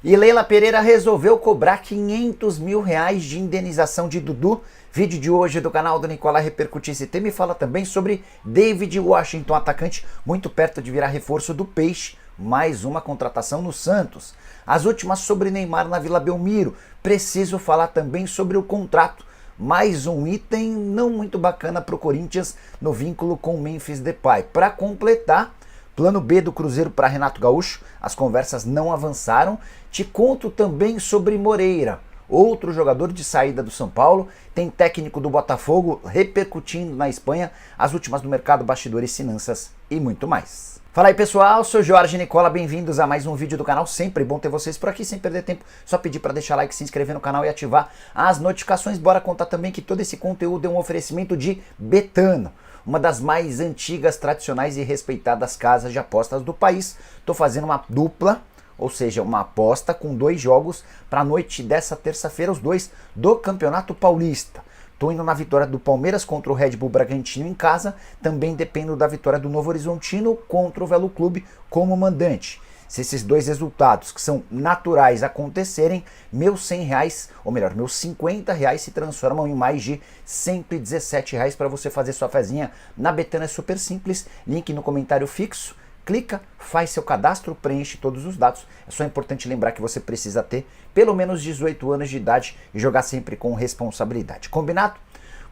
E Leila Pereira resolveu cobrar 500 mil reais de indenização de Dudu. Vídeo de hoje do canal do Nicolai repercute esse tema e fala também sobre David Washington, atacante muito perto de virar reforço do Peixe. Mais uma contratação no Santos. As últimas sobre Neymar na Vila Belmiro. Preciso falar também sobre o contrato. Mais um item não muito bacana para o Corinthians no vínculo com o Memphis Depay. Para completar, plano B do Cruzeiro para Renato Gaúcho, as conversas não avançaram. Te conto também sobre Moreira, outro jogador de saída do São Paulo, tem técnico do Botafogo repercutindo na Espanha, as últimas do mercado, bastidores, finanças e muito mais. Fala aí pessoal, sou Jorge Nicola, bem-vindos a mais um vídeo do canal, sempre bom ter vocês por aqui, sem perder tempo, só pedir para deixar like, se inscrever no canal e ativar as notificações. Bora contar também que todo esse conteúdo é um oferecimento de Betano, uma das mais antigas, tradicionais e respeitadas casas de apostas do país. Tô fazendo uma dupla, ou seja, uma aposta com 2 jogos para a noite dessa terça-feira, os 2 do Campeonato Paulista. Tô indo na vitória do Palmeiras contra o Red Bull Bragantino em casa, também dependo da vitória do Novo Horizontino contra o Velo Clube como mandante. Se esses 2 resultados, que são naturais, acontecerem, meus 100 reais, ou melhor, meus 50 reais se transformam em mais de 117 reais para você fazer sua fezinha na Betano. É super simples, link no comentário fixo. Clica, faz seu cadastro, preenche todos os dados. É só importante lembrar que você precisa ter pelo menos 18 anos de idade e jogar sempre com responsabilidade. Combinado?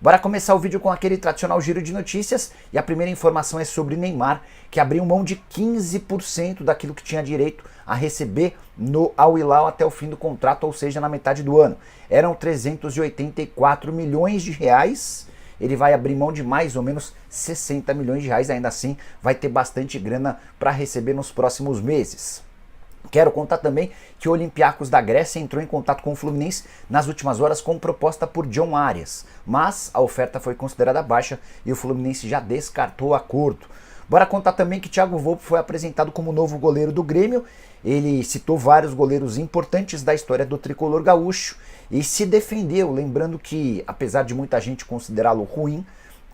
Bora começar o vídeo com aquele tradicional giro de notícias. E a primeira informação é sobre Neymar, que abriu mão de 15% daquilo que tinha direito a receber no Al Hilal até o fim do contrato, ou seja, na metade do ano. Eram 384 milhões de reais. Ele vai abrir mão de mais ou menos 60 milhões de reais, ainda assim vai ter bastante grana para receber nos próximos meses. Quero contar também que o Olympiacos da Grécia entrou em contato com o Fluminense nas últimas horas com proposta por John Arias, mas a oferta foi considerada baixa e o Fluminense já descartou o acordo. Bora contar também que Thiago Volpi foi apresentado como novo goleiro do Grêmio. Ele citou vários goleiros importantes da história do tricolor gaúcho e se defendeu, lembrando que, apesar de muita gente considerá-lo ruim,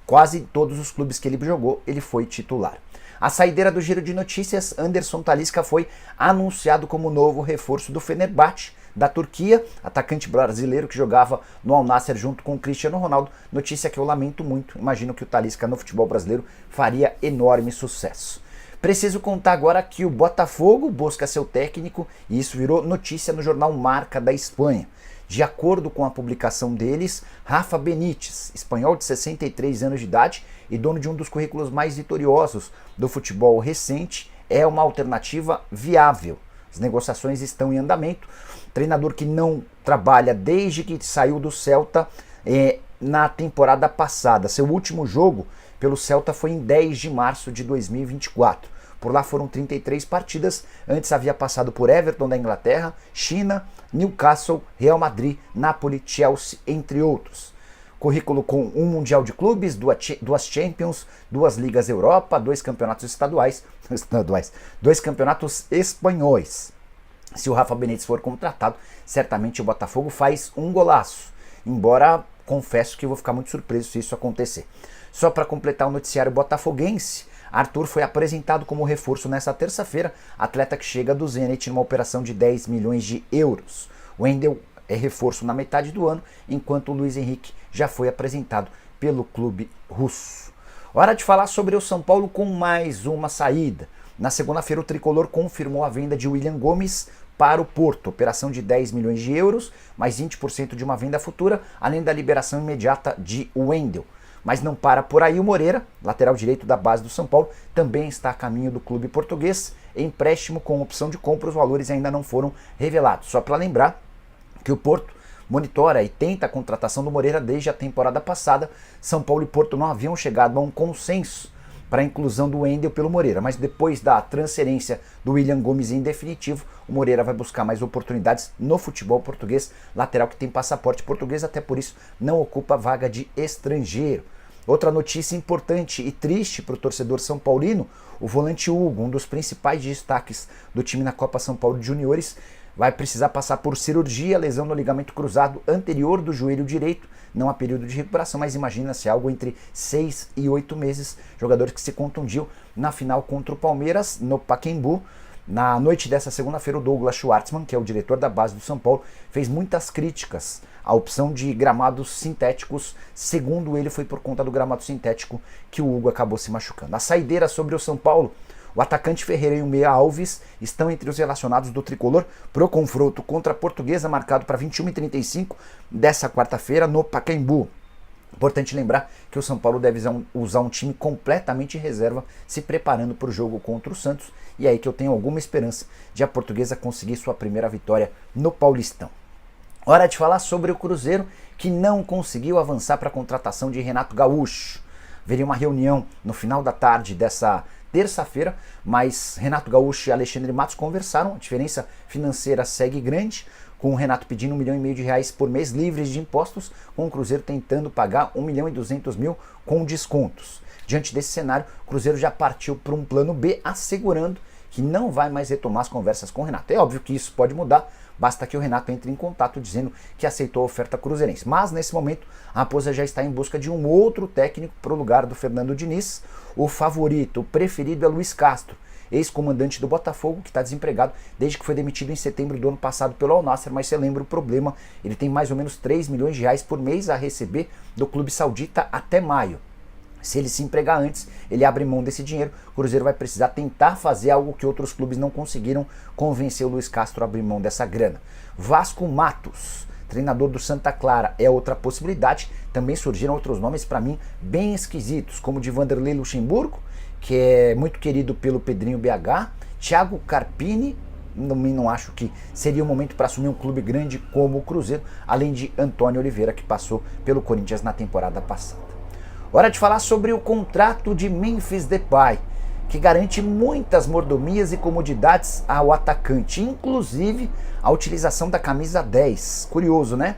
quase todos os clubes que ele jogou, ele foi titular. A saideira do giro de notícias, Anderson Talisca foi anunciado como novo reforço do Fenerbahçe, da Turquia, atacante brasileiro que jogava no Al Nassr junto com o Cristiano Ronaldo. Notícia que eu lamento muito, imagino que o Talisca no futebol brasileiro faria enorme sucesso. Preciso contar agora que o Botafogo busca seu técnico e isso virou notícia no jornal Marca da Espanha. De acordo com a publicação deles, Rafa Benítez, espanhol de 63 anos de idade e dono de um dos currículos mais vitoriosos do futebol recente, é uma alternativa viável. As negociações estão em andamento. Treinador que não trabalha desde que saiu do Celta na temporada passada. Seu último jogo pelo Celta foi em 10 de março de 2024. Por lá foram 33 partidas, antes havia passado por Everton da Inglaterra, China, Newcastle, Real Madrid, Napoli, Chelsea, entre outros. Currículo com um Mundial de Clubes, 2 Champions, 2 Ligas Europa, 2 campeonatos estaduais, 2 campeonatos espanhóis. Se o Rafa Benítez for contratado, certamente o Botafogo faz um golaço, embora confesso que eu vou ficar muito surpreso se isso acontecer. Só para completar o noticiário botafoguense, Arthur foi apresentado como reforço nesta terça-feira, atleta que chega do Zenit numa operação de 10 milhões de euros. Wendel é reforço na metade do ano, enquanto o Luiz Henrique já foi apresentado pelo clube russo. Hora de falar sobre o São Paulo com mais uma saída. Na segunda-feira o tricolor confirmou a venda de William Gomes para o Porto, operação de 10 milhões de euros, mais 20% de uma venda futura, além da liberação imediata de Wendel. Mas não para por aí, o Moreira, lateral direito da base do São Paulo, também está a caminho do clube português, empréstimo com opção de compra, os valores ainda não foram revelados. Só para lembrar que o Porto monitora e tenta a contratação do Moreira desde a temporada passada. São Paulo e Porto não haviam chegado a um consenso para a inclusão do Wendel pelo Moreira, mas depois da transferência do William Gomes em definitivo, o Moreira vai buscar mais oportunidades no futebol português, lateral que tem passaporte português, até por isso não ocupa vaga de estrangeiro. Outra notícia importante e triste para o torcedor são paulino, o volante Hugo, um dos principais destaques do time na Copa São Paulo de Juniores, vai precisar passar por cirurgia, lesão no ligamento cruzado anterior do joelho direito. Não há período de recuperação, mas imagina-se algo entre 6 e 8 meses. Jogador que se contundiu na final contra o Palmeiras, no Pacaembu. Na noite dessa segunda-feira, o Douglas Schwartzman, que é o diretor da base do São Paulo, fez muitas críticas à opção de gramados sintéticos. Segundo ele, foi por conta do gramado sintético que o Hugo acabou se machucando. A saideira sobre o São Paulo: o atacante Ferreira e o meia Alves estão entre os relacionados do tricolor para o confronto contra a Portuguesa, marcado para 21h35 dessa quarta-feira no Pacaembu. Importante lembrar que o São Paulo deve usar um time completamente reserva, se preparando para o jogo contra o Santos, e é aí que eu tenho alguma esperança de a Portuguesa conseguir sua primeira vitória no Paulistão. Hora de falar sobre o Cruzeiro, que não conseguiu avançar para a contratação de Renato Gaúcho. Haveria uma reunião no final da tarde dessa terça-feira, mas Renato Gaúcho e Alexandre Matos conversaram. A diferença financeira segue grande, com o Renato pedindo R$1,5 milhão por mês livres de impostos, com o Cruzeiro tentando pagar R$1,2 milhão com descontos. Diante desse cenário, o Cruzeiro já partiu para um plano B, assegurando que não vai mais retomar as conversas com o Renato. É óbvio que isso pode mudar, basta que o Renato entre em contato dizendo que aceitou a oferta cruzeirense. Mas nesse momento, a Raposa já está em busca de um outro técnico para o lugar do Fernando Diniz. O favorito, o preferido é Luiz Castro, ex-comandante do Botafogo, que está desempregado desde que foi demitido em setembro do ano passado pelo Al Nassr. Mas você lembra o problema: ele tem mais ou menos R$3 milhões por mês a receber do clube saudita até maio. Se ele se empregar antes, ele abre mão desse dinheiro. O Cruzeiro vai precisar tentar fazer algo que outros clubes não conseguiram, convencer o Luiz Castro a abrir mão dessa grana. Vasco Matos, treinador do Santa Clara, é outra possibilidade. Também surgiram outros nomes para mim bem esquisitos, como o de Vanderlei Luxemburgo, que é muito querido pelo Pedrinho BH, Thiago Carpini. Não acho que seria o momento para assumir um clube grande como o Cruzeiro, além de Antônio Oliveira, que passou pelo Corinthians na temporada passada. Hora de falar sobre o contrato de Memphis Depay, que garante muitas mordomias e comodidades ao atacante, inclusive a utilização da camisa 10. Curioso, né?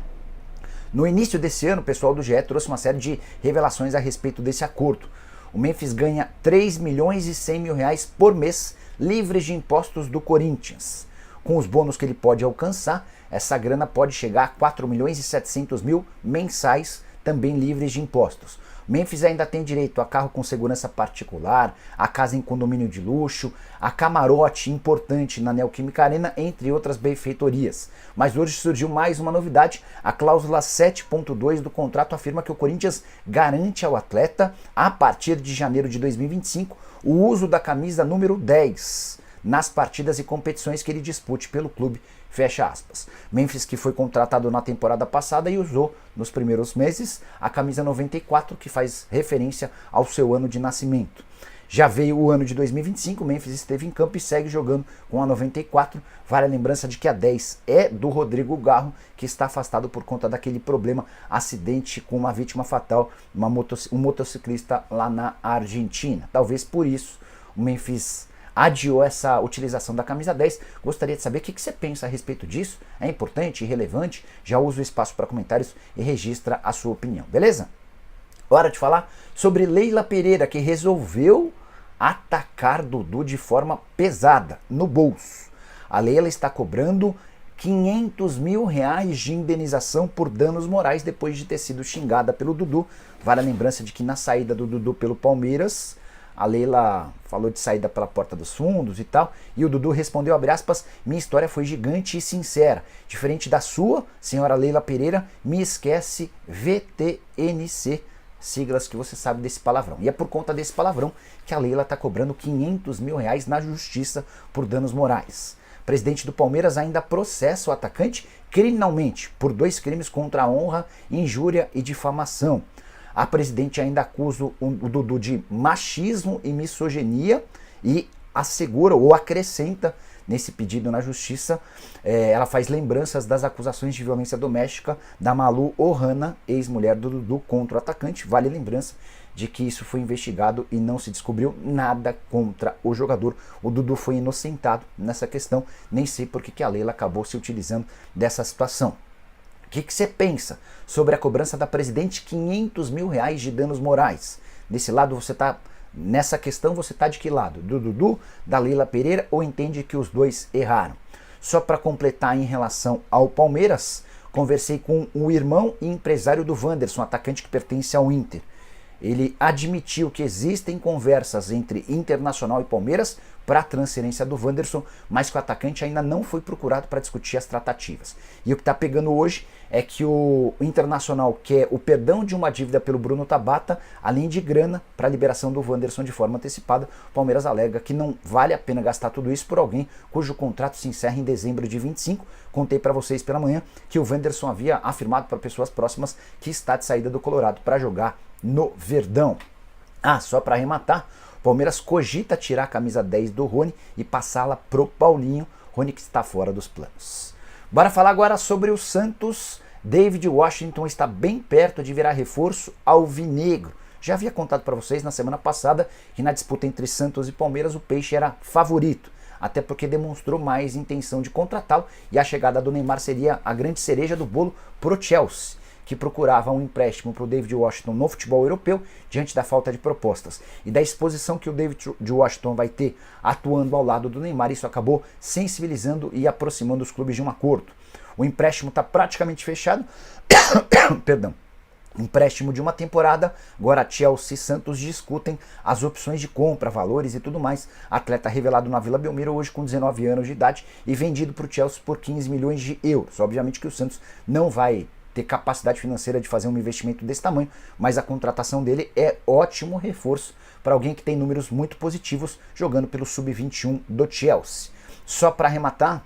No início desse ano, o pessoal do GE trouxe uma série de revelações a respeito desse acordo. O Memphis ganha R$3.100.000 por mês, livres de impostos do Corinthians. Com os bônus que ele pode alcançar, essa grana pode chegar a R$4.700.000 mensais, também livres de impostos. Memphis ainda tem direito a carro com segurança particular, a casa em condomínio de luxo, a camarote importante na Neoquímica Arena, entre outras benfeitorias. Mas hoje surgiu mais uma novidade: a cláusula 7.2 do contrato afirma que o Corinthians garante ao atleta, a partir de janeiro de 2025, o uso da camisa número 10 nas partidas e competições que ele dispute pelo clube. Fecha aspas. Memphis, que foi contratado na temporada passada e usou nos primeiros meses a camisa 94, que faz referência ao seu ano de nascimento. Já veio o ano de 2025, Memphis esteve em campo e segue jogando com a 94. Vale a lembrança de que a 10 é do Rodrigo Garro, que está afastado por conta daquele problema, acidente com uma vítima fatal, um motociclista lá na Argentina. Talvez por isso o Memphis adiou essa utilização da camisa 10. Gostaria de saber o que você pensa a respeito disso. É importante, irrelevante? Já usa o espaço para comentários e registra a sua opinião, beleza? Hora de falar sobre Leila Pereira, que resolveu atacar Dudu de forma pesada, no bolso. A Leila está cobrando R$500 mil de indenização por danos morais depois de ter sido xingada pelo Dudu. Vale a lembrança de que na saída do Dudu pelo Palmeiras, a Leila falou de saída pela porta dos fundos e tal, e o Dudu respondeu, abre aspas: minha história foi gigante e sincera. Diferente da sua, senhora Leila Pereira, me esquece VTNC, siglas que você sabe desse palavrão. E é por conta desse palavrão que a Leila está cobrando R$500 mil na justiça por danos morais. O presidente do Palmeiras ainda processa o atacante criminalmente por 2 crimes contra a honra, injúria e difamação. A presidente ainda acusa o Dudu de machismo e misoginia e assegura ou acrescenta nesse pedido na justiça, ela faz lembranças das acusações de violência doméstica da Malu Ohana, ex-mulher do Dudu, contra o atacante. Vale a lembrança de que isso foi investigado e não se descobriu nada contra o jogador. O Dudu foi inocentado nessa questão, nem sei por que a Leila acabou se utilizando dessa situação. O que você pensa sobre a cobrança da presidente R$500 mil de danos morais? Nesse lado você está, nessa questão você está de que lado? Do Dudu, da Leila Pereira, ou entende que os dois erraram? Só para completar em relação ao Palmeiras, conversei com o irmão e empresário do Wanderson, atacante que pertence ao Inter. Ele admitiu que existem conversas entre Internacional e Palmeiras para a transferência do Wanderson, mas que o atacante ainda não foi procurado para discutir as tratativas. E o que está pegando hoje é que o Internacional quer o perdão de uma dívida pelo Bruno Tabata, além de grana para a liberação do Wanderson de forma antecipada. O Palmeiras alega que não vale a pena gastar tudo isso por alguém cujo contrato se encerra em dezembro de 25. Contei para vocês pela manhã que o Wanderson havia afirmado para pessoas próximas que está de saída do Colorado para jogar no Verdão. Só para arrematar, o Palmeiras cogita tirar a camisa 10 do Rony e passá-la pro Paulinho. Rony que está fora dos planos. Bora falar agora sobre o Santos. David Washington está bem perto de virar reforço alvinegro. Já havia contado para vocês na semana passada que na disputa entre Santos e Palmeiras o Peixe era favorito, até porque demonstrou mais intenção de contratá-lo e a chegada do Neymar seria a grande cereja do bolo pro Chelsea, que procurava um empréstimo para o David Washington no futebol europeu diante da falta de propostas. E da exposição que o David Washington vai ter atuando ao lado do Neymar, isso acabou sensibilizando e aproximando os clubes de um acordo. O empréstimo está praticamente fechado. Perdão. Empréstimo de uma temporada, agora Chelsea e Santos discutem as opções de compra, valores e tudo mais. Atleta revelado na Vila Belmiro hoje com 19 anos de idade e vendido para o Chelsea por 15 milhões de euros. Obviamente que o Santos não vai ter capacidade financeira de fazer um investimento desse tamanho, mas a contratação dele é ótimo reforço para alguém que tem números muito positivos jogando pelo Sub-21 do Chelsea. Só para arrematar,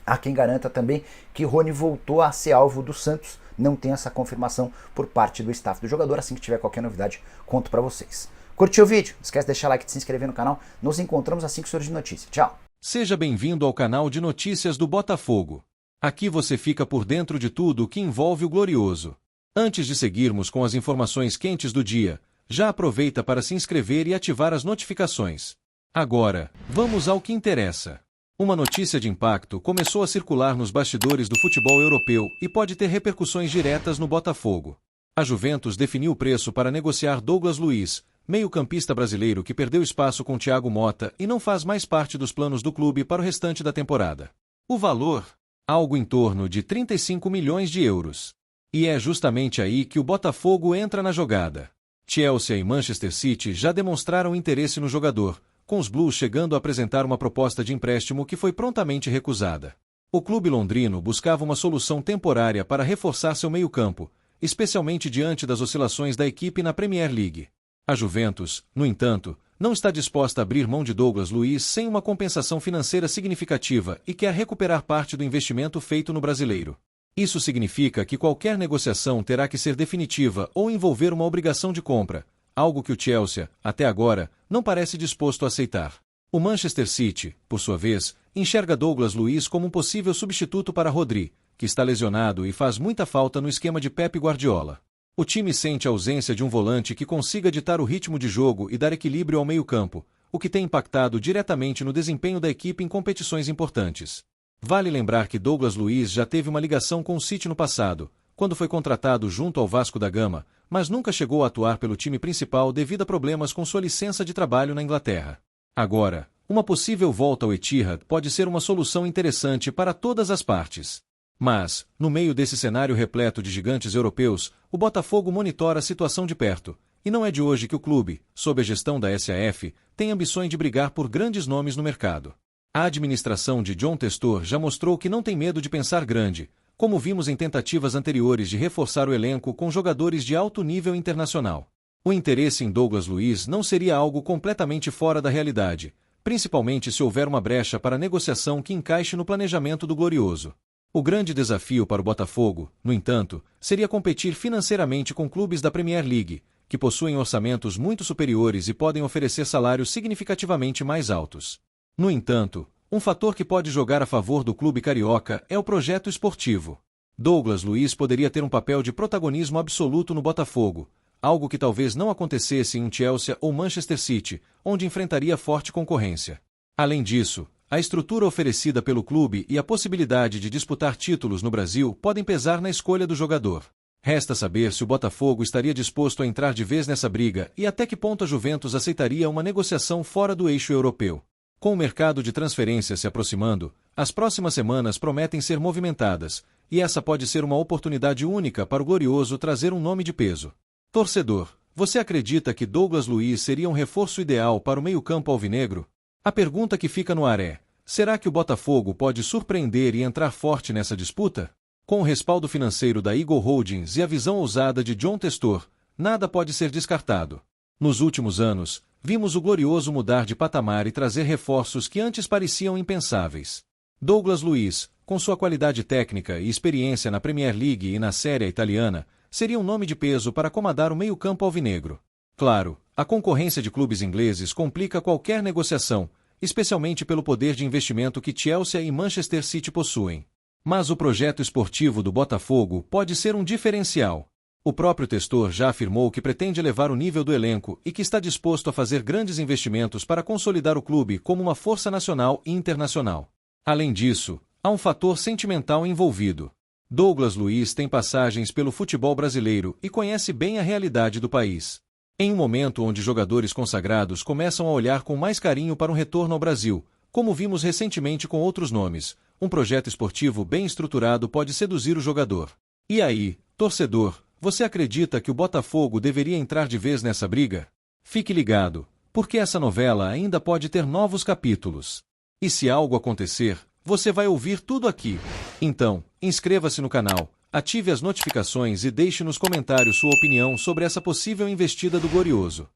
há quem garanta também que Rony voltou a ser alvo do Santos. Não tem essa confirmação por parte do staff do jogador. Assim que tiver qualquer novidade, conto para vocês. Curtiu o vídeo? Não esquece de deixar like e de se inscrever no canal. Nos encontramos assim que surgir notícia. Tchau! Seja bem-vindo ao canal de notícias do Botafogo. Aqui você fica por dentro de tudo o que envolve o Glorioso. Antes de seguirmos com as informações quentes do dia, já aproveita para se inscrever e ativar as notificações. Agora, vamos ao que interessa. Uma notícia de impacto começou a circular nos bastidores do futebol europeu e pode ter repercussões diretas no Botafogo. A Juventus definiu o preço para negociar Douglas Luiz, meio-campista brasileiro que perdeu espaço com Thiago Motta e não faz mais parte dos planos do clube para o restante da temporada. O valor? Algo em torno de 35 milhões de euros. E é justamente aí que o Botafogo entra na jogada. Chelsea e Manchester City já demonstraram interesse no jogador, com os Blues chegando a apresentar uma proposta de empréstimo que foi prontamente recusada. O clube londrino buscava uma solução temporária para reforçar seu meio-campo, especialmente diante das oscilações da equipe na Premier League. A Juventus, no entanto, não está disposta a abrir mão de Douglas Luiz sem uma compensação financeira significativa e quer recuperar parte do investimento feito no brasileiro. Isso significa que qualquer negociação terá que ser definitiva ou envolver uma obrigação de compra, algo que o Chelsea, até agora, não parece disposto a aceitar. O Manchester City, por sua vez, enxerga Douglas Luiz como um possível substituto para Rodri, que está lesionado e faz muita falta no esquema de Pep Guardiola. O time sente a ausência de um volante que consiga ditar o ritmo de jogo e dar equilíbrio ao meio-campo, o que tem impactado diretamente no desempenho da equipe em competições importantes. Vale lembrar que Douglas Luiz já teve uma ligação com o City no passado, quando foi contratado junto ao Vasco da Gama, mas nunca chegou a atuar pelo time principal devido a problemas com sua licença de trabalho na Inglaterra. Agora, uma possível volta ao Etihad pode ser uma solução interessante para todas as partes. Mas, no meio desse cenário repleto de gigantes europeus, o Botafogo monitora a situação de perto, e não é de hoje que o clube, sob a gestão da SAF, tem ambições de brigar por grandes nomes no mercado. A administração de John Testor já mostrou que não tem medo de pensar grande, como vimos em tentativas anteriores de reforçar o elenco com jogadores de alto nível internacional. O interesse em Douglas Luiz não seria algo completamente fora da realidade, principalmente se houver uma brecha para negociação que encaixe no planejamento do Glorioso. O grande desafio para o Botafogo, no entanto, seria competir financeiramente com clubes da Premier League, que possuem orçamentos muito superiores e podem oferecer salários significativamente mais altos. No entanto, um fator que pode jogar a favor do clube carioca é o projeto esportivo. Douglas Luiz poderia ter um papel de protagonismo absoluto no Botafogo, algo que talvez não acontecesse em um Chelsea ou Manchester City, onde enfrentaria forte concorrência. Além disso, a estrutura oferecida pelo clube e a possibilidade de disputar títulos no Brasil podem pesar na escolha do jogador. Resta saber se o Botafogo estaria disposto a entrar de vez nessa briga e até que ponto a Juventus aceitaria uma negociação fora do eixo europeu. Com o mercado de transferências se aproximando, as próximas semanas prometem ser movimentadas, e essa pode ser uma oportunidade única para o Glorioso trazer um nome de peso. Torcedor, você acredita que Douglas Luiz seria um reforço ideal para o meio-campo alvinegro? A pergunta que fica no ar é: será que o Botafogo pode surpreender e entrar forte nessa disputa? Com o respaldo financeiro da Eagle Holdings e a visão ousada de John Testor, nada pode ser descartado. Nos últimos anos, vimos o Glorioso mudar de patamar e trazer reforços que antes pareciam impensáveis. Douglas Luiz, com sua qualidade técnica e experiência na Premier League e na Série italiana, seria um nome de peso para comandar o meio-campo alvinegro. Claro, a concorrência de clubes ingleses complica qualquer negociação, especialmente pelo poder de investimento que Chelsea e Manchester City possuem. Mas o projeto esportivo do Botafogo pode ser um diferencial. O próprio Testor já afirmou que pretende elevar o nível do elenco e que está disposto a fazer grandes investimentos para consolidar o clube como uma força nacional e internacional. Além disso, há um fator sentimental envolvido. Douglas Luiz tem passagens pelo futebol brasileiro e conhece bem a realidade do país. Em um momento onde jogadores consagrados começam a olhar com mais carinho para um retorno ao Brasil, como vimos recentemente com outros nomes, um projeto esportivo bem estruturado pode seduzir o jogador. E aí, torcedor, você acredita que o Botafogo deveria entrar de vez nessa briga? Fique ligado, porque essa novela ainda pode ter novos capítulos. E se algo acontecer, você vai ouvir tudo aqui. Então, inscreva-se no canal, ative as notificações e deixe nos comentários sua opinião sobre essa possível investida do Glorioso.